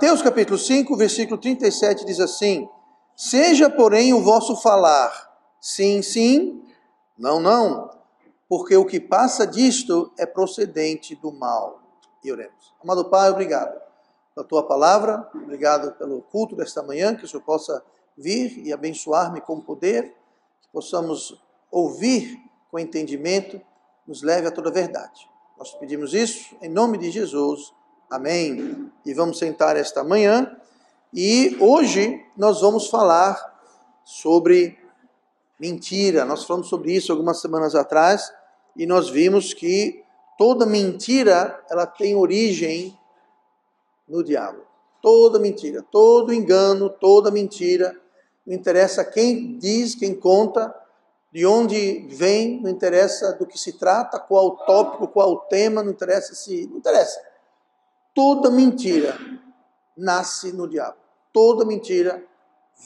Mateus capítulo 5, versículo 37 diz assim: seja, porém, o vosso falar sim, sim, não, não, porque o que passa disto é procedente do mal. E oremos. Amado Pai, obrigado pela tua palavra, obrigado pelo culto desta manhã, que o Senhor possa vir e abençoar-me com poder, que possamos ouvir com entendimento, nos leve a toda a verdade. Nós pedimos isso em nome de Jesus. Amém. E vamos sentar esta manhã e hoje nós vamos falar sobre mentira. Nós falamos sobre isso algumas semanas atrás e nós vimos que toda mentira, ela tem origem no diabo. Toda mentira, todo engano, toda mentira, não interessa quem diz, quem conta, de onde vem, não interessa do que se trata, qual o tópico, qual o tema, não interessa. Toda mentira nasce no diabo. Toda mentira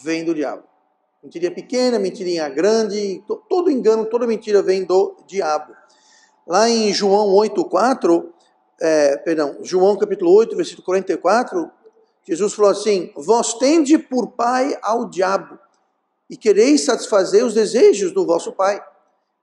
vem do diabo. Mentirinha pequena, mentirinha grande, todo engano, toda mentira vem do diabo. Lá em João 8:4, João capítulo 8, versículo 44, Jesus falou assim: vós tende por pai ao diabo, e quereis satisfazer os desejos do vosso pai.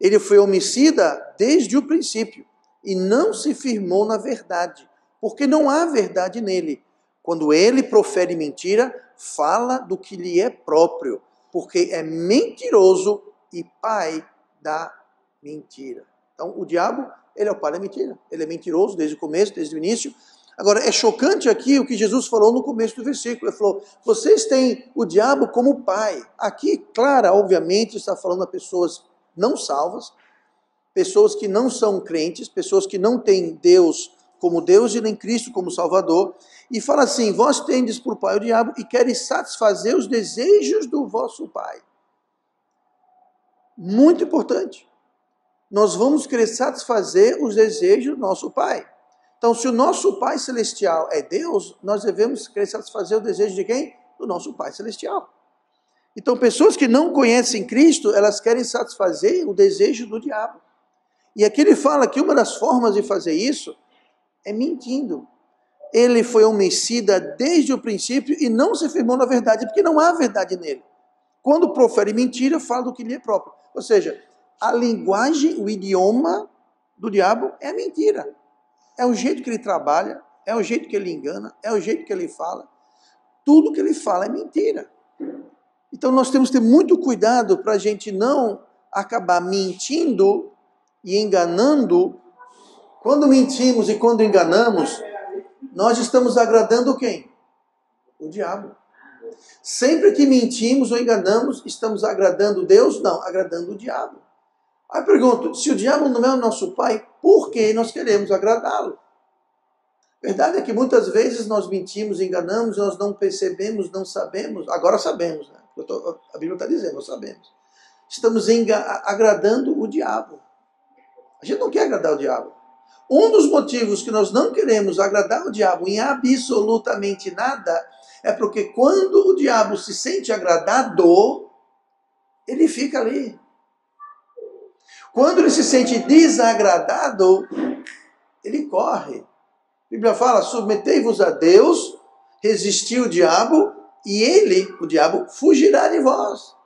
Ele foi homicida desde o princípio, e não se firmou na verdade, porque não há verdade nele. Quando ele profere mentira, fala do que lhe é próprio, porque é mentiroso e pai da mentira. Então, o diabo, ele é o pai da mentira. Ele é mentiroso desde o começo, desde o início. Agora, é chocante aqui o que Jesus falou no começo do versículo. Ele falou: vocês têm o diabo como pai. Aqui, clara, obviamente, está falando a pessoas não salvas, pessoas que não são crentes, pessoas que não têm Deus como Deus e nem Cristo como Salvador. E fala assim: vós tendes por pai o diabo e quereis satisfazer os desejos do vosso pai. Muito importante. Nós vamos querer satisfazer os desejos do nosso pai. Então, se o nosso Pai Celestial é Deus, nós devemos querer satisfazer o desejo de quem? Do nosso Pai Celestial. Então, pessoas que não conhecem Cristo, elas querem satisfazer o desejo do diabo. E aqui ele fala que uma das formas de fazer isso é mentindo. Ele foi homicida desde o princípio e não se firmou na verdade, porque não há verdade nele. Quando profere mentira, fala do que lhe é próprio. Ou seja, a linguagem, o idioma do diabo é a mentira. É o jeito que ele trabalha, é o jeito que ele engana, é o jeito que ele fala. Tudo que ele fala é mentira. Então nós temos que ter muito cuidado para a gente não acabar mentindo e enganando. Quando mentimos e quando enganamos, nós estamos agradando quem? O diabo. Sempre que mentimos ou enganamos, estamos agradando Deus? Não, agradando o diabo. Aí eu pergunto, se o diabo não é o nosso pai, por que nós queremos agradá-lo? A verdade é que muitas vezes nós mentimos, enganamos, nós não percebemos, não sabemos. Agora sabemos, né? A Bíblia está dizendo, nós sabemos. Estamos agradando o diabo. A gente não quer agradar o diabo. Um dos motivos que nós não queremos agradar o diabo em absolutamente nada é porque quando o diabo se sente agradado, ele fica ali. Quando ele se sente desagradado, ele corre. A Bíblia fala: submetei-vos a Deus, resistir o diabo, e ele, o diabo, fugirá de vós.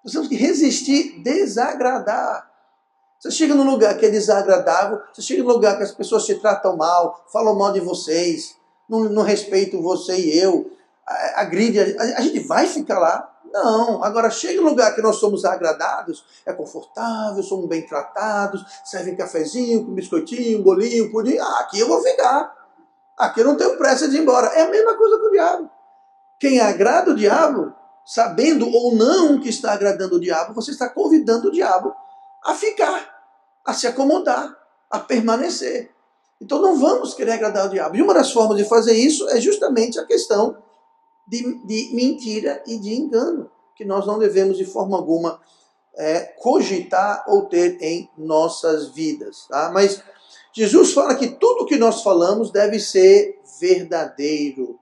Nós temos que resistir, desagradar. Você chega num lugar que é desagradável, você chega num lugar que as pessoas te tratam mal, falam mal de vocês, não respeitam você e eu, agride, a gente vai ficar lá? Não. Agora, chega num lugar que nós somos agradados, é confortável, somos bem tratados, servem cafezinho, com biscoitinho, bolinho, pudim. Aqui eu vou ficar. Aqui eu não tenho pressa de ir embora. É a mesma coisa com o diabo. Quem agrada o diabo, sabendo ou não que está agradando o diabo, você está convidando o diabo a ficar, a se acomodar, a permanecer. Então não vamos querer agradar o diabo. E uma das formas de fazer isso é justamente a questão de mentira e de engano, que nós não devemos de forma alguma cogitar ou ter em nossas vidas. Tá? Mas Jesus fala que tudo que nós falamos deve ser verdadeiro.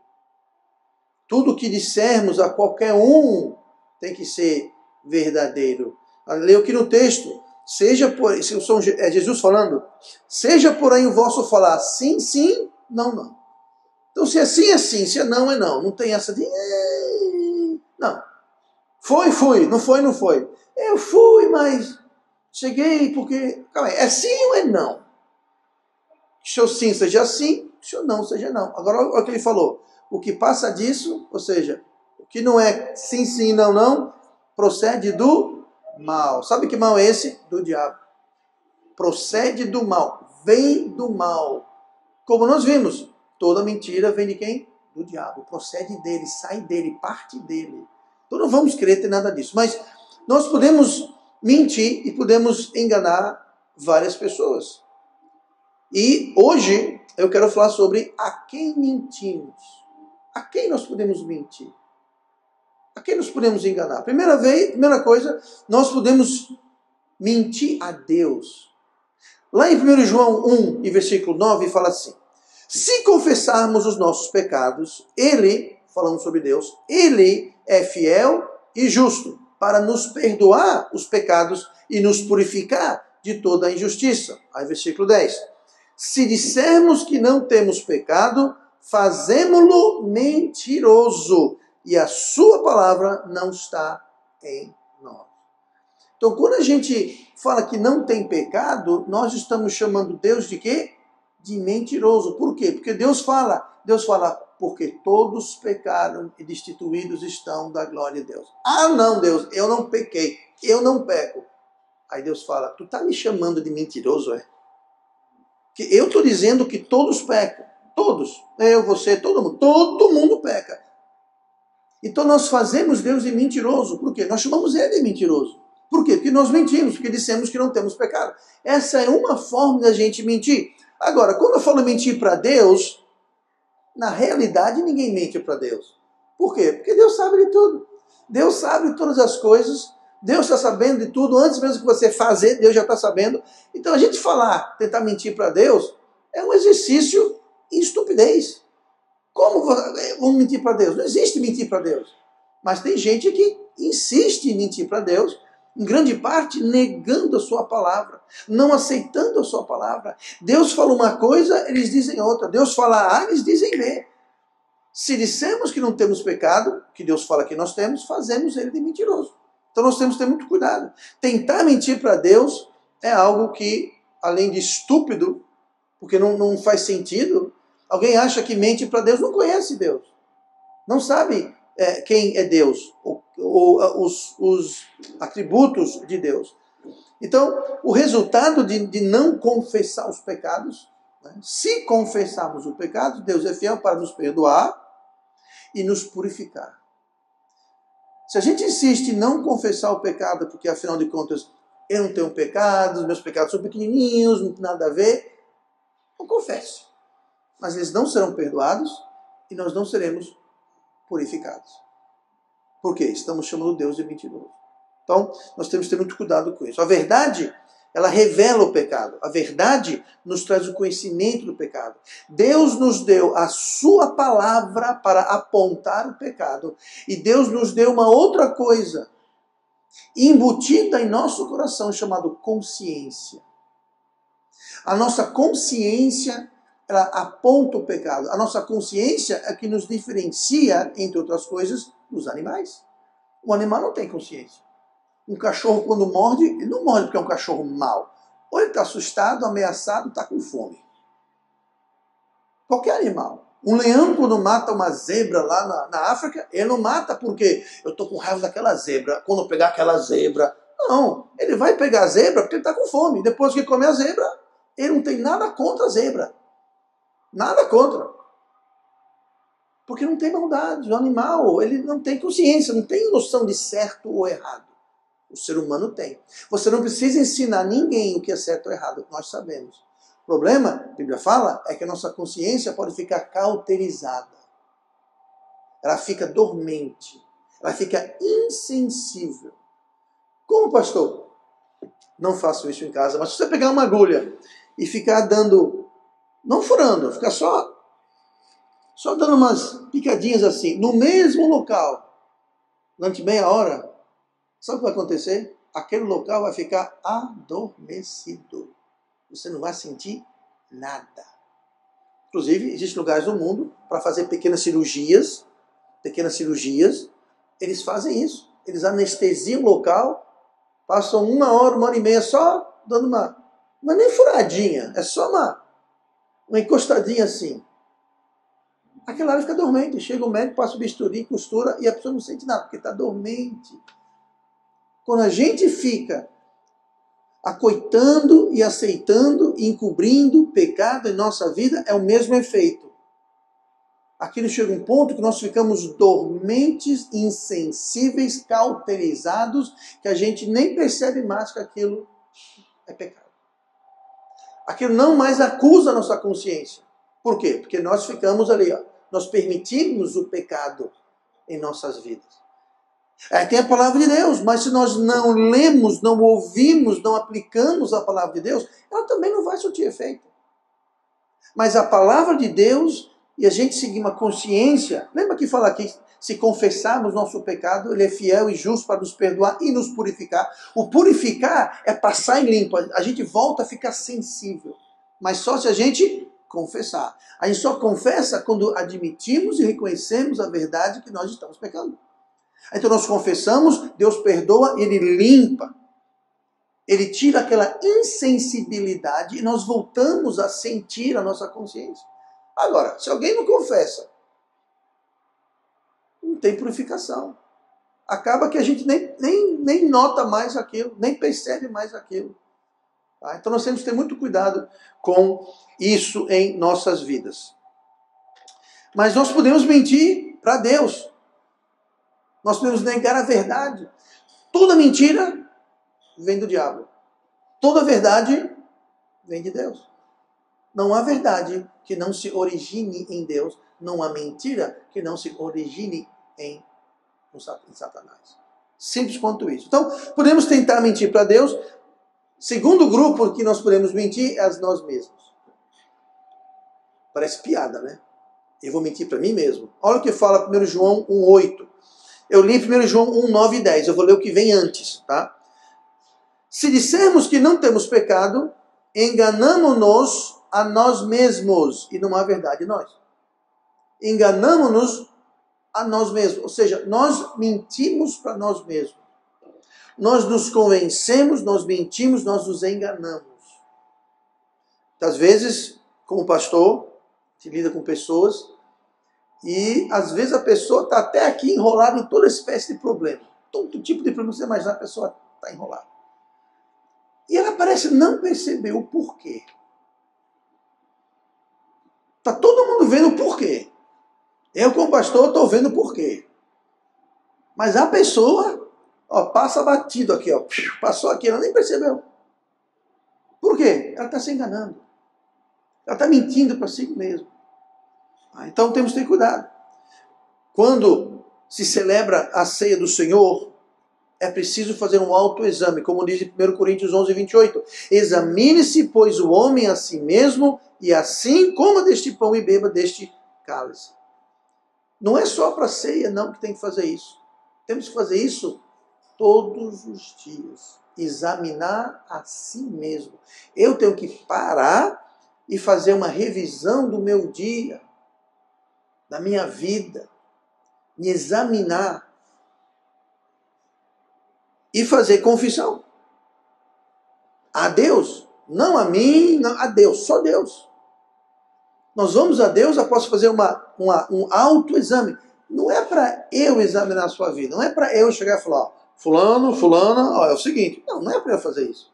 Tudo que dissermos a qualquer um tem que ser verdadeiro. Leu aqui no texto: Jesus falando, seja porém o vosso falar sim, sim, não, não. Então, se é sim, é sim. Se é não, é não. Não tem essa de... Não. Foi, fui. Não foi, não foi. Eu fui, mas cheguei porque... Calma aí. É sim ou é não? Que seu sim seja sim, que seu não seja não. Agora, olha o que ele falou. O que passa disso, ou seja, o que não é sim, sim, não, não, procede do mal. Sabe que mal é esse? Do diabo. Procede do mal. Vem do mal. Como nós vimos, toda mentira vem de quem? Do diabo. Procede dele, sai dele, parte dele. Então não vamos crer ter nada disso. Mas nós podemos mentir e podemos enganar várias pessoas. E hoje eu quero falar sobre a quem mentimos. A quem nós podemos mentir? A quem nós podemos enganar? Primeira coisa, nós podemos mentir a Deus. Lá em 1 João 1, e versículo 9, fala assim: se confessarmos os nossos pecados, Ele, falando sobre Deus, Ele é fiel e justo para nos perdoar os pecados e nos purificar de toda a injustiça. Aí versículo 10. Se dissermos que não temos pecado, fazemo-lo mentiroso e a sua palavra não está em nós. Então, quando a gente fala que não tem pecado, nós estamos chamando Deus de quê? De mentiroso. Por quê? Porque Deus fala, porque todos pecaram e destituídos estão da glória de Deus. Ah, não, Deus, eu não pequei, eu não peco. Aí Deus fala, tu está me chamando de mentiroso, é? Que eu estou dizendo que todos pecam. Todos. Eu, você, todo mundo peca. Então nós fazemos Deus de mentiroso. Por quê? Nós chamamos Ele de mentiroso. Por quê? Porque nós mentimos, porque dissemos que não temos pecado. Essa é uma forma da gente mentir. Agora, quando eu falo mentir para Deus, na realidade ninguém mente para Deus. Por quê? Porque Deus sabe de tudo. Deus sabe de todas as coisas. Deus está sabendo de tudo. Antes mesmo que você fazer, Deus já está sabendo. Então a gente tentar mentir para Deus, é um exercício em estupidez. Como vamos mentir para Deus? Não existe mentir para Deus. Mas tem gente que insiste em mentir para Deus, em grande parte negando a sua palavra, não aceitando a sua palavra. Deus fala uma coisa, eles dizem outra. Deus fala A, eles dizem B. Se dissemos que não temos pecado, que Deus fala que nós temos, fazemos ele de mentiroso. Então nós temos que ter muito cuidado. Tentar mentir para Deus é algo que, além de estúpido, porque não faz sentido, alguém acha que mente para Deus, não conhece Deus. Não sabe quem é Deus, os atributos de Deus. Então, o resultado de não confessar os pecados, né, se confessarmos o pecado, Deus é fiel para nos perdoar e nos purificar. Se a gente insiste em não confessar o pecado, porque afinal de contas eu não tenho pecado, os meus pecados são pequenininhos, não tem nada a ver, não confesse. Mas eles não serão perdoados e nós não seremos purificados. Por quê? Estamos chamando Deus de mentiroso. Então, nós temos que ter muito cuidado com isso. A verdade, ela revela o pecado. A verdade nos traz o conhecimento do pecado. Deus nos deu a sua palavra para apontar o pecado. E Deus nos deu uma outra coisa, embutida em nosso coração, chamado consciência. A nossa consciência, ela aponta o pecado. A nossa consciência é que nos diferencia, entre outras coisas, dos animais. O animal não tem consciência. Um cachorro, quando morde, ele não morde porque é um cachorro mau. Ou ele está assustado, ameaçado, está com fome. Qualquer animal. Um leão, quando mata uma zebra lá na África, ele não mata porque eu estou com raiva daquela zebra. Quando eu pegar aquela zebra. Não, ele vai pegar a zebra porque ele está com fome. Depois que come a zebra, ele não tem nada contra a zebra. Nada contra. Porque não tem maldade. O animal, ele não tem consciência, não tem noção de certo ou errado. O ser humano tem. Você não precisa ensinar ninguém o que é certo ou errado. Nós sabemos. O problema, a Bíblia fala, é que a nossa consciência pode ficar cauterizada. Ela fica dormente. Ela fica insensível. Como, pastor? Não faço isso em casa, mas se você pegar uma agulha e ficar dando, não furando, ficar só dando umas picadinhas assim, no mesmo local, durante meia hora, sabe o que vai acontecer? Aquele local vai ficar adormecido. Você não vai sentir nada. Inclusive, existem lugares no mundo para fazer pequenas cirurgias, eles fazem isso. Eles anestesiam o local, passam 1 hora e meia só dando uma... Não é nem furadinha, é só uma encostadinha assim. Aquela área fica dormente. Chega o médico, passa o bisturi, costura e a pessoa não sente nada, porque está dormente. Quando a gente fica acoitando e aceitando e encobrindo o pecado em nossa vida, é o mesmo efeito. Aquilo chega um ponto que nós ficamos dormentes, insensíveis, cauterizados, que a gente nem percebe mais que aquilo é pecado. Aquilo não mais acusa a nossa consciência. Por quê? Porque nós ficamos ali, ó, nós permitimos o pecado em nossas vidas. Aí tem a palavra de Deus, mas se nós não lemos, não ouvimos, não aplicamos a palavra de Deus, ela também não vai surtir efeito. Mas a palavra de Deus, e a gente seguir uma consciência, lembra que fala aqui, se confessarmos nosso pecado, ele é fiel e justo para nos perdoar e nos purificar. O purificar é passar em limpo, a gente volta a ficar sensível, mas só se a gente confessar. A gente só confessa quando admitimos e reconhecemos a verdade que nós estamos pecando. Então nós confessamos, Deus perdoa, Ele limpa. Ele tira aquela insensibilidade e nós voltamos a sentir a nossa consciência. Agora, se alguém não confessa, não tem purificação. Acaba que a gente nem nota mais aquilo, nem percebe mais aquilo. Tá? Então nós temos que ter muito cuidado com isso em nossas vidas. Mas nós podemos mentir para Deus. Nós podemos negar a verdade. Toda mentira vem do diabo. Toda verdade vem de Deus. Não há verdade que não se origine em Deus. Não há mentira que não se origine em Satanás. Simples quanto isso. Então, podemos tentar mentir para Deus. Segundo grupo que nós podemos mentir é a nós mesmos. Parece piada, né? Eu vou mentir para mim mesmo. Olha o que fala 1 João 1,8. Eu li 1 João 1, 9 e 10. Eu vou ler o que vem antes, tá? Se dissermos que não temos pecado, enganamo-nos a nós mesmos. E não há verdade em nós. Enganamo-nos a nós mesmos. Ou seja, nós mentimos para nós mesmos. Nós nos convencemos, nós mentimos, nós nos enganamos. Às vezes, como pastor, se lida com pessoas, e às vezes a pessoa está até aqui enrolada em toda espécie de problema. Todo tipo de problema que você imaginar, a pessoa está enrolada. E ela parece não perceber o porquê. Está todo mundo vendo o porquê. Eu, como pastor, estou vendo o porquê. Mas a pessoa, ó, passa batido aqui, ó, passou aqui, ela nem percebeu. Por quê? Ela está se enganando. Ela está mentindo para si mesma. Então temos que ter cuidado. Quando se celebra a ceia do Senhor, é preciso fazer um autoexame, como diz em 1 Coríntios 11, 28. Examine-se, pois, o homem a si mesmo, e assim coma deste pão e beba deste cálice. Não é só para a ceia, não, que tem que fazer isso. Temos que fazer isso todos os dias. Examinar a si mesmo. Eu tenho que parar e fazer uma revisão do meu dia, da minha vida, me examinar e fazer confissão. A Deus, não a mim, não, a Deus, só Deus. Nós vamos a Deus após fazer um autoexame. Não é para eu examinar a sua vida, não é para eu chegar e falar, ó, fulano, fulana, ó, é o seguinte. Não é para eu fazer isso.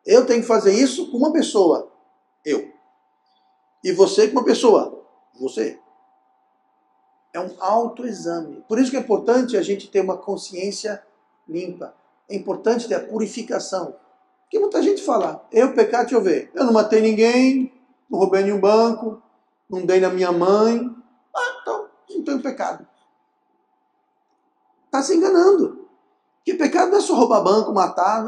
Eu tenho que fazer isso com uma pessoa, eu. E você com uma pessoa, você. É um autoexame. Por isso que é importante a gente ter uma consciência limpa. É importante ter a purificação. Porque muita gente fala, eu pecar, deixa eu ver. Eu não matei ninguém, não roubei nenhum banco, não dei na minha mãe. Então, não tenho pecado. Está se enganando. Porque pecado não é só roubar banco, matar.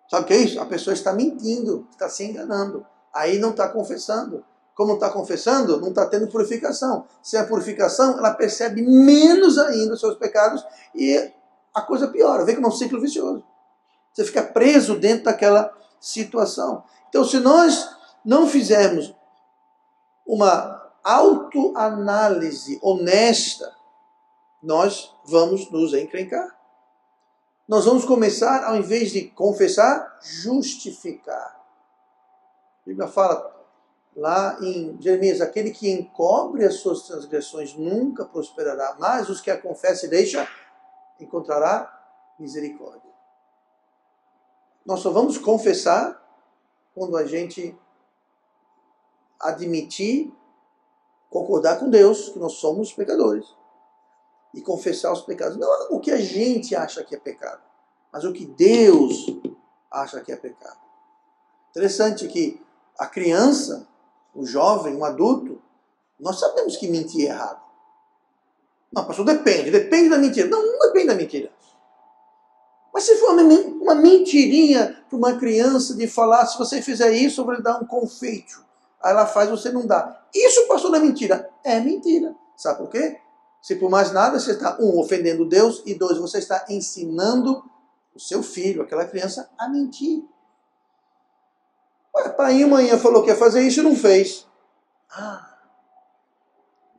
Sabe o que é isso? A pessoa está mentindo, está se enganando. Aí não está confessando. Como não está confessando, não está tendo purificação. Sem a purificação, ela percebe menos ainda os seus pecados e a coisa piora. Vê como é um ciclo vicioso. Você fica preso dentro daquela situação. Então, se nós não fizermos uma autoanálise honesta, nós vamos nos encrencar. Nós vamos começar, ao invés de confessar, justificar. A Bíblia fala lá em Jeremias, aquele que encobre as suas transgressões nunca prosperará, mas os que a confessam e deixam, encontrará misericórdia. Nós só vamos confessar quando a gente admitir, concordar com Deus, que nós somos pecadores. E confessar os pecados. Não o que a gente acha que é pecado, mas o que Deus acha que é pecado. Interessante que a criança, o jovem, o adulto, nós sabemos que mentir é errado. Não, pastor, depende da mentira. Não depende da mentira. Mas se for uma mentirinha para uma criança de falar, se você fizer isso, eu vou lhe dar um confeito. Aí ela faz, você não dá. Isso, pastor, não é mentira. É mentira. Sabe por quê? Se por mais nada você está, ofendendo Deus, e dois, você está ensinando o seu filho, aquela criança, a mentir. Ué, pai e mãe falou que ia fazer isso e não fez.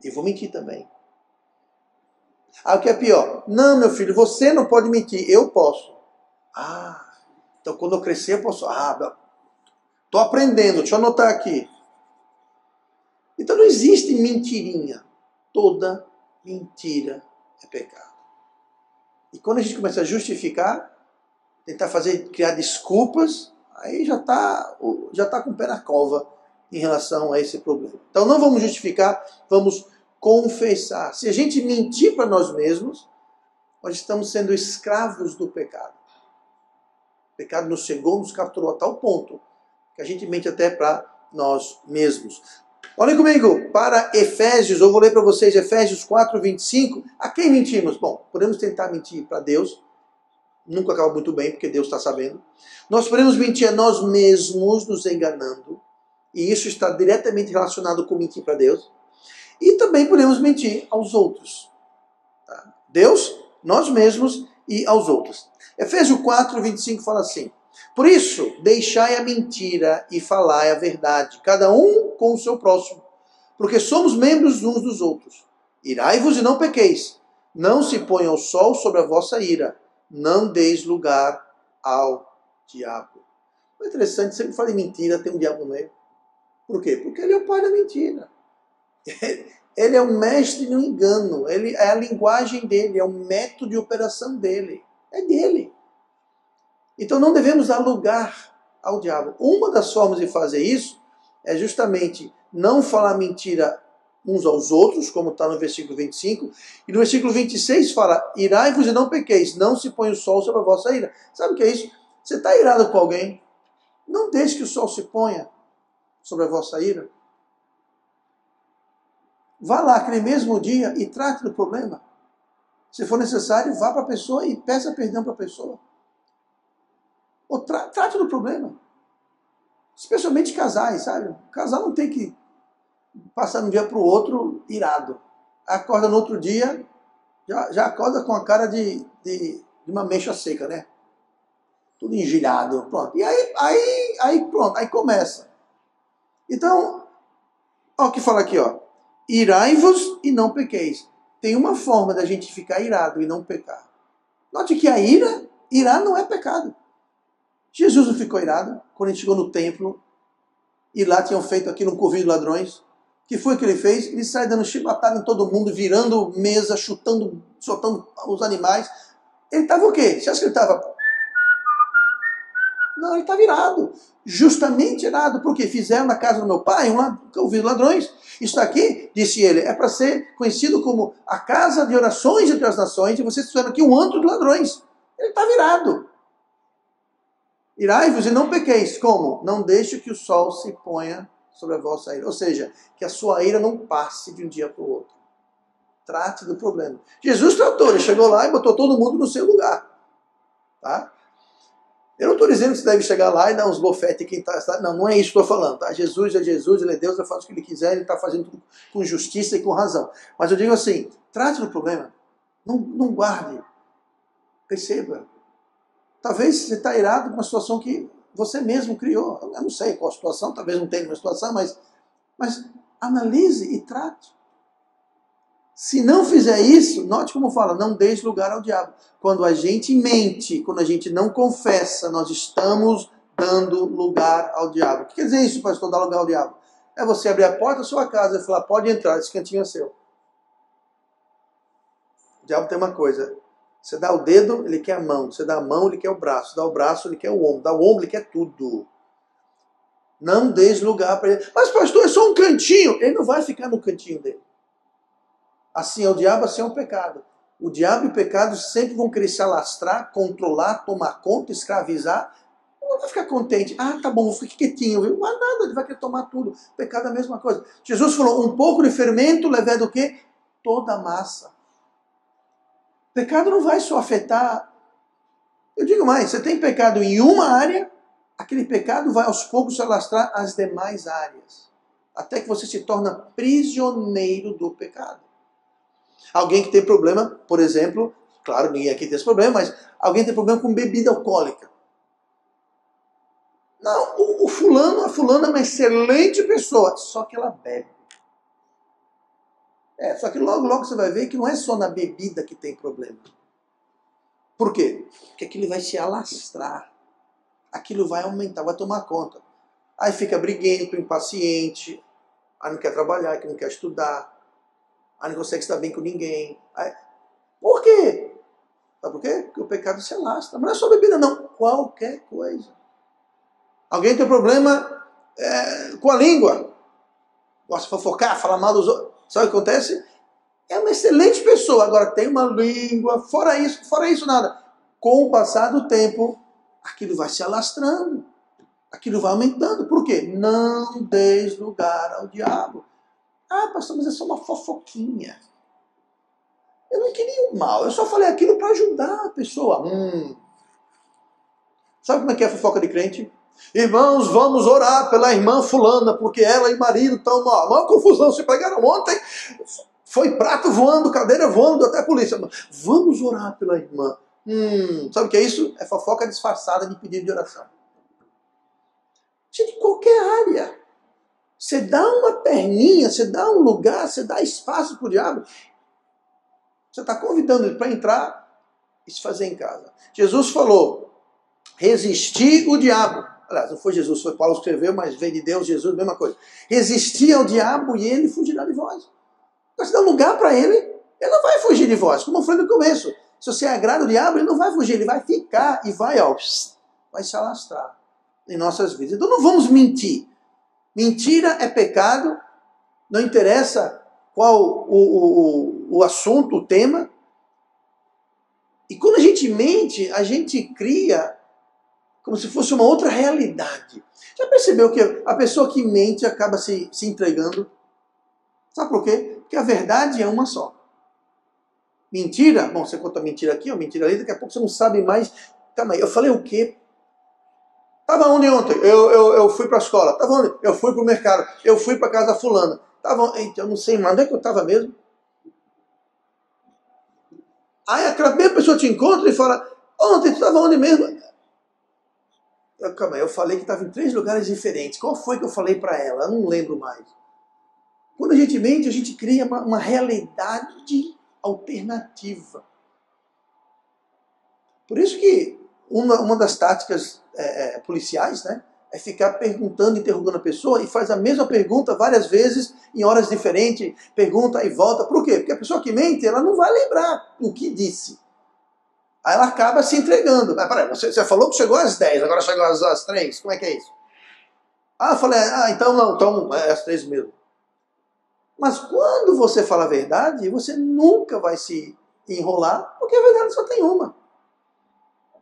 Eu vou mentir também. O que é pior? Não, meu filho, você não pode mentir, eu posso. Então quando eu crescer eu posso. Estou aprendendo, deixa eu anotar aqui. Então não existe mentirinha. Toda mentira é pecado. E quando a gente começa a justificar, tentar criar desculpas, aí já está com o pé na cova em relação a esse problema. Então não vamos justificar, vamos confessar. Se a gente mentir para nós mesmos, nós estamos sendo escravos do pecado. O pecado nos cegou, nos capturou a tal ponto que a gente mente até para nós mesmos. Olhem comigo para Efésios, eu vou ler para vocês Efésios 4:25. A quem mentimos? Bom, podemos tentar mentir para Deus, nunca acaba muito bem, porque Deus está sabendo. Nós podemos mentir a nós mesmos, nos enganando, e isso está diretamente relacionado com mentir para Deus. E também podemos mentir aos outros. Tá? Deus, nós mesmos e aos outros. Efésios 4:25 fala assim: por isso, deixai a mentira e falai a verdade, cada um com o seu próximo, porque somos membros uns dos outros. Irai-vos e não pequeis. Não se ponha o sol sobre a vossa ira. Não deis lugar ao diabo. É interessante, sempre fala em mentira, tem um diabo no meio. Por quê? Porque ele é o pai da mentira. Ele é o mestre no engano. Ele é a linguagem dele, é o método de operação dele. É dele. Então não devemos dar lugar ao diabo. Uma das formas de fazer isso é justamente não falar mentira uns aos outros, como está no versículo 25. E no versículo 26 fala: irai-vos e não pequeis, não se põe o sol sobre a vossa ira. Sabe o que é isso? Você está irado com alguém, não deixe que o sol se ponha sobre a vossa ira. Vá lá aquele mesmo dia e trate do problema. Se for necessário, vá para a pessoa e peça perdão para a pessoa. Ou trate do problema. Especialmente casais, sabe? O casal não tem que passar de um dia para o outro irado. Acorda no outro dia, já acorda com a cara de uma mexa seca, né? Tudo engilhado, pronto. E aí pronto, aí começa. Então, olha o que fala aqui, ó. Irai-vos e não pequeis. Tem uma forma da gente ficar irado e não pecar. Note que a irar não é pecado. Jesus não ficou irado quando ele chegou no templo e lá tinham feito aquilo um covil de ladrões. O que foi que ele fez? Ele sai dando chibatada em todo mundo, virando mesa, chutando, soltando os animais. Ele estava o quê? Você acha que ele estava... Não, ele estava irado. Justamente irado, porque fizeram na casa do meu pai um covil de ladrões. Isso aqui, disse ele, é para ser conhecido como a casa de orações entre as nações, e vocês fizeram aqui um antro de ladrões. Ele estava irado. Irai-vos e não pequeis. Como? Não deixe que o sol se ponha sobre a vossa ira. Ou seja, que a sua ira não passe de um dia para o outro. Trate do problema. Jesus tratou, ele chegou lá e botou todo mundo no seu lugar. Tá? Eu não estou dizendo que você deve chegar lá e dar uns bofetes em quem está... Não, não é isso que eu estou falando. Tá? Jesus é Jesus, ele é Deus, ele faz o que ele quiser, ele está fazendo tudo com justiça e com razão. Mas eu digo assim, trate do problema. Não guarde. Perceba. Talvez você está irado com uma situação que você mesmo criou. Eu não sei qual a situação, talvez não tenha uma situação, mas analise e trate. Se não fizer isso, note como fala, não deixe lugar ao diabo. Quando a gente mente, quando a gente não confessa, nós estamos dando lugar ao diabo. O que quer dizer isso, pastor, dar lugar ao diabo? É você abrir a porta da sua casa e falar, pode entrar, esse cantinho é seu. O diabo tem uma coisa, você dá o dedo, ele quer a mão. Você dá a mão, ele quer o braço. Dá o braço, ele quer o ombro. Dá o ombro, ele quer tudo. Não deixe lugar para ele. Mas pastor, é só um cantinho. Ele não vai ficar no cantinho dele. Assim é o diabo, assim é o pecado. O diabo e o pecado sempre vão querer se alastrar, controlar, tomar conta, escravizar. Ele não vai ficar contente. Ah, tá bom, vou ficar quietinho. Não vai nada, ele vai querer tomar tudo. O pecado é a mesma coisa. Jesus falou, um pouco de fermento leva do quê? Toda a massa. O pecado não vai só afetar. Eu digo mais, você tem pecado em uma área, aquele pecado vai aos poucos se alastrar às demais áreas. Até que você se torna prisioneiro do pecado. Alguém que tem problema, por exemplo, claro, ninguém aqui tem esse problema, mas alguém tem problema com bebida alcoólica. Não, a fulana é uma excelente pessoa, só que ela bebe. Só que logo você vai ver que não é só na bebida que tem problema. Por quê? Porque aquilo vai se alastrar. Aquilo vai aumentar, vai tomar conta. Aí fica briguento, impaciente, aí não quer trabalhar, que não quer estudar, aí não consegue estar bem com ninguém. Aí... Por quê? Sabe por quê? Porque o pecado se alastra. Mas não é só bebida, não. Qualquer coisa. Alguém tem problema com a língua. Gosta de fofocar, falar mal dos outros. Sabe o que acontece? É uma excelente pessoa. Agora tem uma língua. Fora isso nada. Com o passar do tempo, aquilo vai se alastrando. Aquilo vai aumentando. Por quê? Não dê lugar ao diabo. Ah, pastor, mas é só uma fofoquinha. Eu não queria o mal. Eu só falei aquilo para ajudar a pessoa. Sabe como é que é a fofoca de crente? Irmãos, vamos orar pela irmã fulana, porque ela e marido estão numa confusão. Se pregaram ontem, foi prato voando, cadeira voando, até a polícia. Vamos orar pela irmã. Sabe o que é isso? É fofoca disfarçada de pedido de oração. De qualquer área. Você dá uma perninha, você dá um lugar, você dá espaço para o diabo. Você está convidando ele para entrar e se fazer em casa. Jesus falou, resistir o diabo. Aliás, não foi Jesus, foi Paulo que escreveu, mas veio de Deus, Jesus, mesma coisa. Resistir ao diabo e ele fugirá de vós. Mas se dá lugar para ele, ele não vai fugir de vós. Como eu falei no começo, se você agrada o diabo, ele não vai fugir, ele vai ficar e vai se alastrar em nossas vidas. Então não vamos mentir. Mentira é pecado, não interessa qual o assunto, o tema. E quando a gente mente, a gente cria como se fosse uma outra realidade. Já percebeu que a pessoa que mente acaba se entregando? Sabe por quê? Porque a verdade é uma só. Mentira, bom, você conta mentira aqui ou mentira ali, daqui a pouco você não sabe mais. Calma aí, eu falei o quê? Estava onde ontem? Eu fui para a escola. Estava onde? Eu fui para o mercado. Eu fui para casa fulana. Eita, eu não sei mais. Onde é que eu estava mesmo? Aí aquela mesma pessoa te encontra e fala, ontem tu estava onde mesmo? Calma aí, eu falei que estava em 3 lugares diferentes. Qual foi que eu falei para ela? Eu não lembro mais. Quando a gente mente, a gente cria uma realidade alternativa. Por isso que uma das táticas policiais, né, é ficar perguntando, interrogando a pessoa e faz a mesma pergunta várias vezes em horas diferentes, pergunta e volta. Por quê? Porque a pessoa que mente, ela não vai lembrar o que disse. Aí ela acaba se entregando. Mas peraí, você falou que chegou às 10, agora chegou às 3, como é que é isso? Eu falei, então não, então é às 3 mesmo. Mas quando você fala a verdade, você nunca vai se enrolar, porque a verdade só tem uma.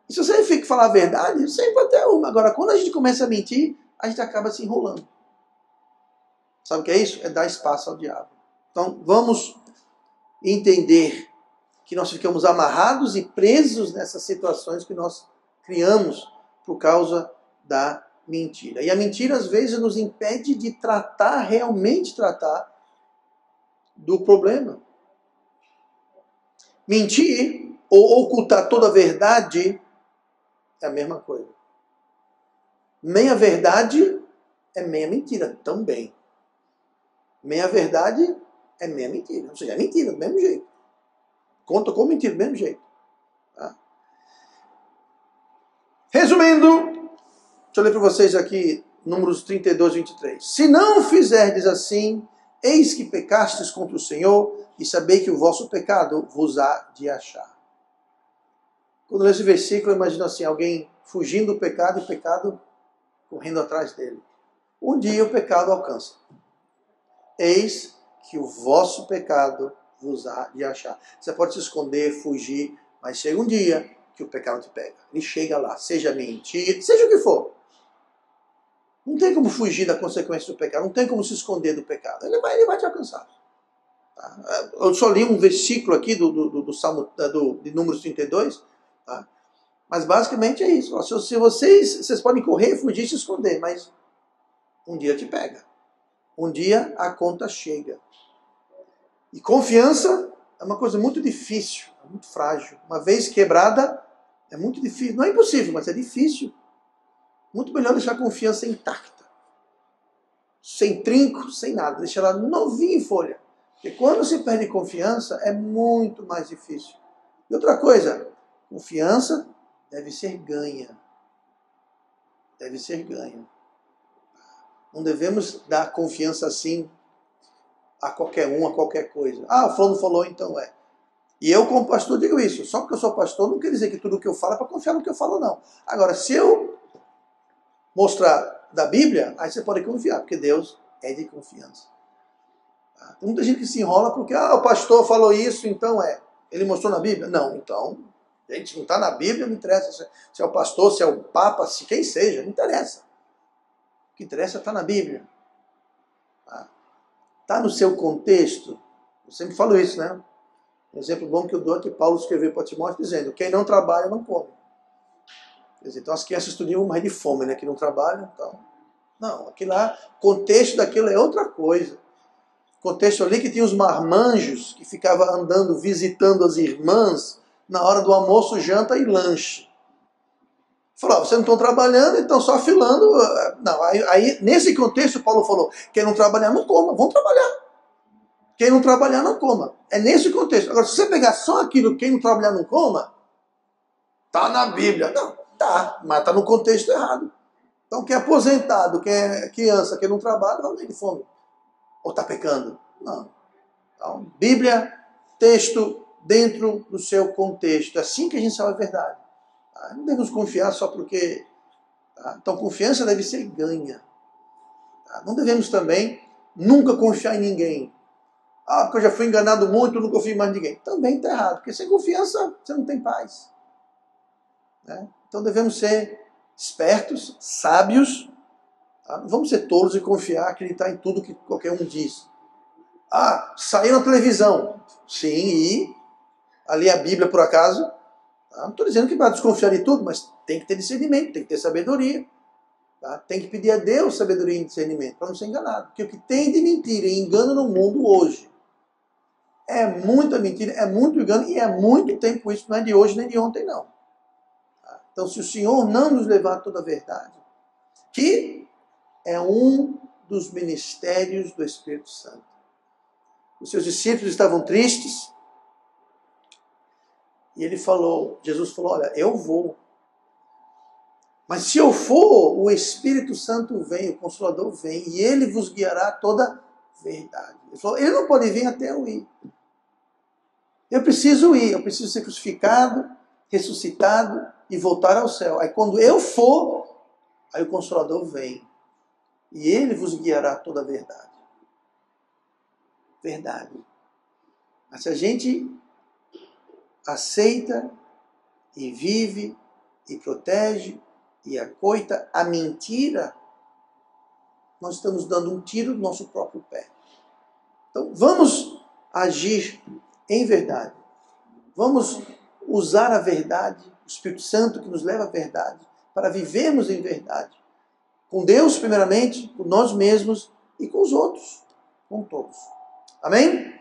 E se você fica falar a verdade, sempre vai ter uma. Agora, quando a gente começa a mentir, a gente acaba se enrolando. Sabe o que é isso? É dar espaço ao diabo. Então, vamos entender que nós ficamos amarrados e presos nessas situações que nós criamos por causa da mentira. E a mentira, às vezes, nos impede de realmente tratar do problema. Mentir ou ocultar toda a verdade é a mesma coisa. Meia verdade é meia mentira também. Meia verdade é meia mentira. Ou seja, é mentira do mesmo jeito. Conta como mentira do mesmo jeito. Tá? Resumindo, deixa eu ler para vocês aqui, Números 32, 23. Se não fizerdes assim, eis que pecastes contra o Senhor, e sabei que o vosso pecado vos há de achar. Quando eu leio esse versículo, eu imagino assim, alguém fugindo do pecado e o pecado correndo atrás dele. Um dia o pecado alcança. Eis que o vosso pecado vos há de achar. Você pode se esconder, fugir, mas chega um dia que o pecado te pega. Ele chega lá, seja mentira, seja o que for. Não tem como fugir da consequência do pecado, não tem como se esconder do pecado. Ele vai te alcançar. Tá? Eu só li um versículo aqui do Salmo de Números 32, tá? Mas basicamente é isso. Se vocês podem correr, fugir, se esconder, mas um dia te pega. Um dia a conta chega. E confiança é uma coisa muito difícil, muito frágil. Uma vez quebrada, é muito difícil. Não é impossível, mas é difícil. Muito melhor deixar a confiança intacta. Sem trinco, sem nada. Deixar ela novinha em folha. Porque quando se perde confiança, é muito mais difícil. E outra coisa, confiança deve ser ganha. Deve ser ganha. Não devemos dar confiança assim a qualquer um, a qualquer coisa. Ah, o fulano falou, então é. E eu, como pastor, digo isso. Só porque eu sou pastor, não quer dizer que tudo o que eu falo é para confiar no que eu falo, não. Agora, se eu mostrar da Bíblia, aí você pode confiar, porque Deus é de confiança. Tem muita gente que se enrola porque o pastor falou isso, então é. Ele mostrou na Bíblia? Não, então, gente, não está na Bíblia, não interessa se é o pastor, se é o papa, se quem seja, não interessa. O que interessa é estar na Bíblia. Está no seu contexto. Eu sempre falo isso, né? Um exemplo bom que eu dou é que Paulo escreveu para Timóteo dizendo, quem não trabalha não come. Quer dizer, então as crianças estudiam mais de fome, né? Que não trabalham, então. Não, aquilo lá, o contexto daquilo é outra coisa. O contexto ali que tinha os marmanjos que ficavam andando, visitando as irmãs na hora do almoço, janta e lanche. Falou, vocês não estão trabalhando, então só afilando. Não, aí nesse contexto Paulo falou, quem não trabalhar não coma, vão trabalhar. Quem não trabalhar não coma. É nesse contexto. Agora, se você pegar só aquilo, quem não trabalhar não coma, tá na Bíblia. Não, tá, mas tá no contexto errado. Então, quem é aposentado, quem é criança, quem não trabalha, não tem de fome. Ou está pecando? Não. Então, Bíblia, texto dentro do seu contexto. É assim que a gente sabe a verdade. Tá? Não devemos confiar só porque... Tá? Então, confiança deve ser ganha. Tá? Não devemos também nunca confiar em ninguém. Ah, porque eu já fui enganado muito, eu não confio mais em ninguém. Também está errado, porque sem confiança você não tem paz. Né? Então, devemos ser espertos, sábios. Tá? Não vamos ser tolos e confiar, acreditar em tudo que qualquer um diz. Ah, saiu na televisão. Sim, e ali a Bíblia, por acaso. Tá? Não estou dizendo que vai desconfiar de tudo, mas tem que ter discernimento, tem que ter sabedoria. Tá? Tem que pedir a Deus sabedoria e discernimento para não ser enganado. Porque o que tem de mentira e engano no mundo hoje é muita mentira, é muito engano e é muito tempo isso. Não é de hoje nem de ontem, não. Tá? Então, se o Senhor não nos levar a toda a verdade, que é um dos ministérios do Espírito Santo. Os seus discípulos estavam tristes. E ele falou, Jesus falou, olha, eu vou. Mas se eu for, o Espírito Santo vem, o Consolador vem, e ele vos guiará toda verdade. Ele falou, ele não pode vir até eu ir. Eu preciso ir, eu preciso ser crucificado, ressuscitado e voltar ao céu. Aí quando eu for, aí o Consolador vem. E ele vos guiará toda a verdade. Verdade. Mas se a gente aceita e vive e protege e acoita a mentira, nós estamos dando um tiro no nosso próprio pé. Então vamos agir em verdade. Vamos usar a verdade, o Espírito Santo que nos leva à verdade, para vivermos em verdade. Com Deus, primeiramente, com nós mesmos e com os outros, com todos. Amém?